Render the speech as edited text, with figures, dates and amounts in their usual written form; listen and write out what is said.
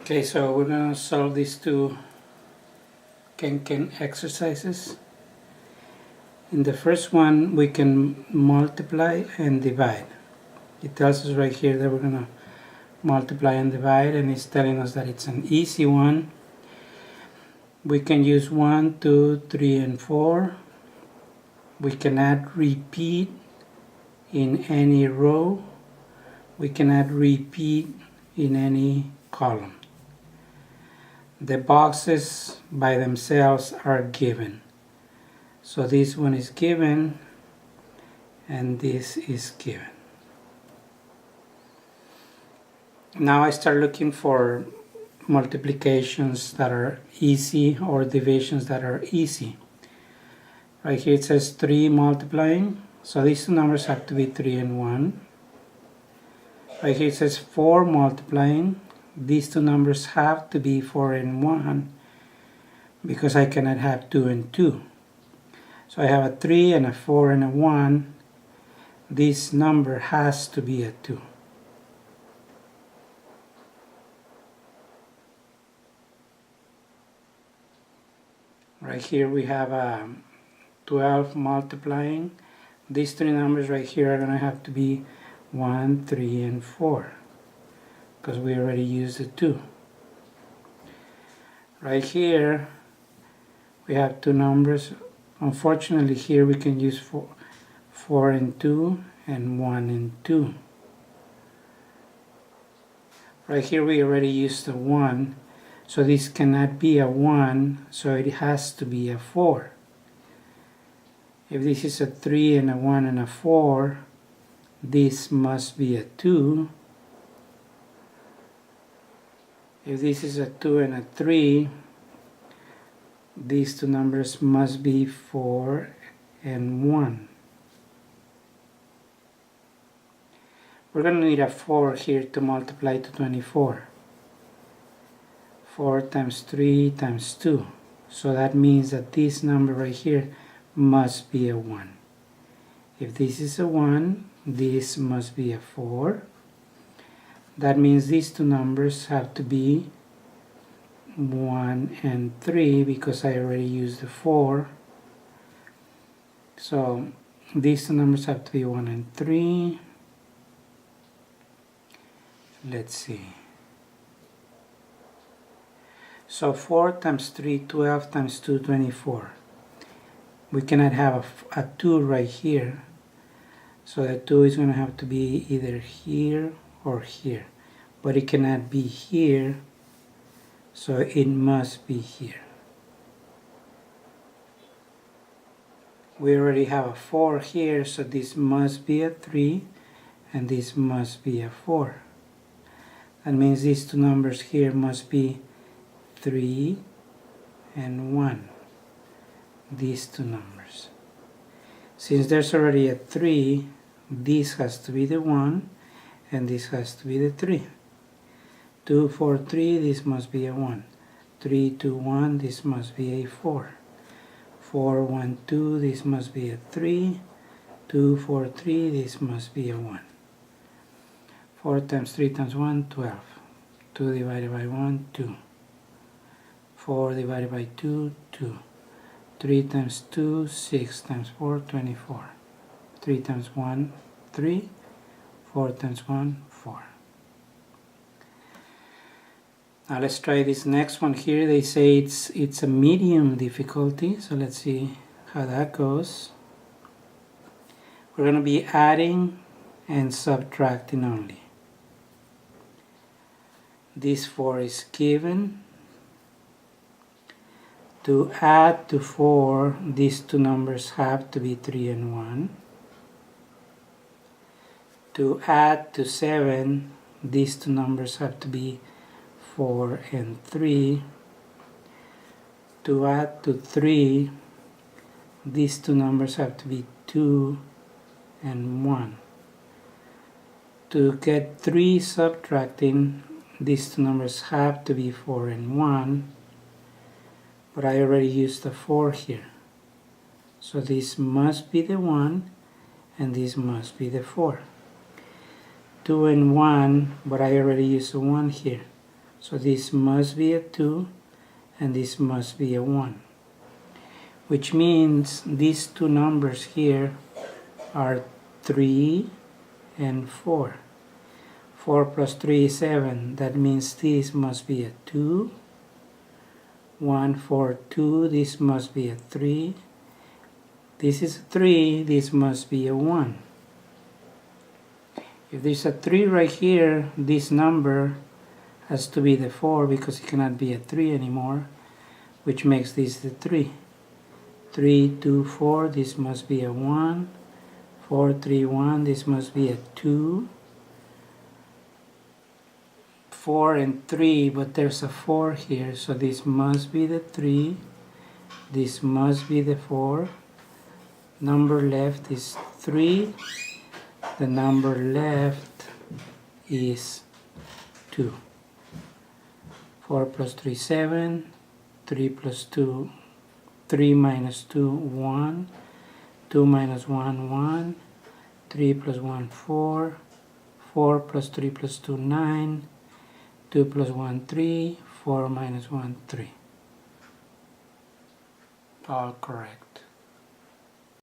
Okay, so we're going to solve these two kenken exercises. In the first one, we can multiply and divide. It tells us right here that we're going to multiply and divide, and it's telling us that it's an easy one. We can use 1, 2, 3, and 4. We can add repeat in any row. We can add repeat in any column. The boxes by themselves are given. So this one is given and this is given. Now I start looking for multiplications that are easy or divisions that are easy. Right here it says 3 multiplying, so these two numbers have to be 3 and 1. Right here it says 4 multiplying. These two numbers have to be 4 and 1 because I cannot have 2 and 2. So I have a 3 and a 4 and a 1. This number has to be a 2. Right here we have a 12 multiplying. These three numbers right here are going to have to be 1, 3, and 4. Because we already used the 2. Right here we have two numbers. Unfortunately here we can use 4 and 2 and 1 and 2. Right here we already used the 1, so this cannot be a 1, so it has to be a 4. If this is a 3 and a 1 and a 4, this must be a 2. If this is a 2 and a 3, these two numbers must be 4 and 1. We're going to need a 4 here to multiply to 24. 4 times 3 times 2. So that means that this number right here must be a 1. If this is a 1, this must be a 4. That means these two numbers have to be 1 and 3 because I already used the 4. So these two numbers have to be 1 and 3. Let's see. So 4 times 3, 12 times 2, 24. We cannot have a 2 right here. So the 2 is going to have to be either here or here, but it cannot be here, so it must be here. We already have a 4 here, so this must be a 3 and this must be a 4. That means these two numbers here must be 3 and 1. These two numbers. Since there's already a 3, this has to be the 1 and this has to be the 3. 2, 4, 3, this must be a 1. 3, 2, 1, this must be a 4. 4, 1, 2, this must be a 3. 2, 4, 3, this must be a 1. 4 times 3 times 1, 12. 2 divided by 1, 2. 4 divided by 2, 2. 3 times 2, 6 times 4, 24. 3 times 1, 3. 4 times 1, 4. Now let's try this next one here. They say it's a medium difficulty, so let's see how that goes. We're going to be adding and subtracting only. This 4 is given. To add to 4, these two numbers have to be 3 and 1. To add to 7, these two numbers have to be 4 and 3. To add to 3, these two numbers have to be 2 and 1. To get 3 subtracting, these two numbers have to be 4 and 1. But I already used the 4 here. So this must be the 1 and this must be the 4. 2 and 1, but I already used the 1 here. So this must be a 2 and this must be a 1. Which means these two numbers here are 3 and 4. 4 plus 3 is 7. That means this must be a 2. 1, 4, 2. This must be a 3. This is a 3. This must be a 1. If there's a 3 right here, this number has to be the 4 because it cannot be a 3 anymore, which makes this the 3. 3, 2, 4. This must be a 1. 4, 3, 1. This must be a 2. 4 and 3, but there's a 4 here, so this must be the 3. This must be the 4. Number left is 3. The number left is 2. 4 plus 3, 7. 3 plus 2, 3 minus 2, 1. 2 minus 1, 1. 3 plus 1, 4. 4 plus 3 plus 2, 9. 2 plus 1, 3. 4 minus 1, 3. All correct.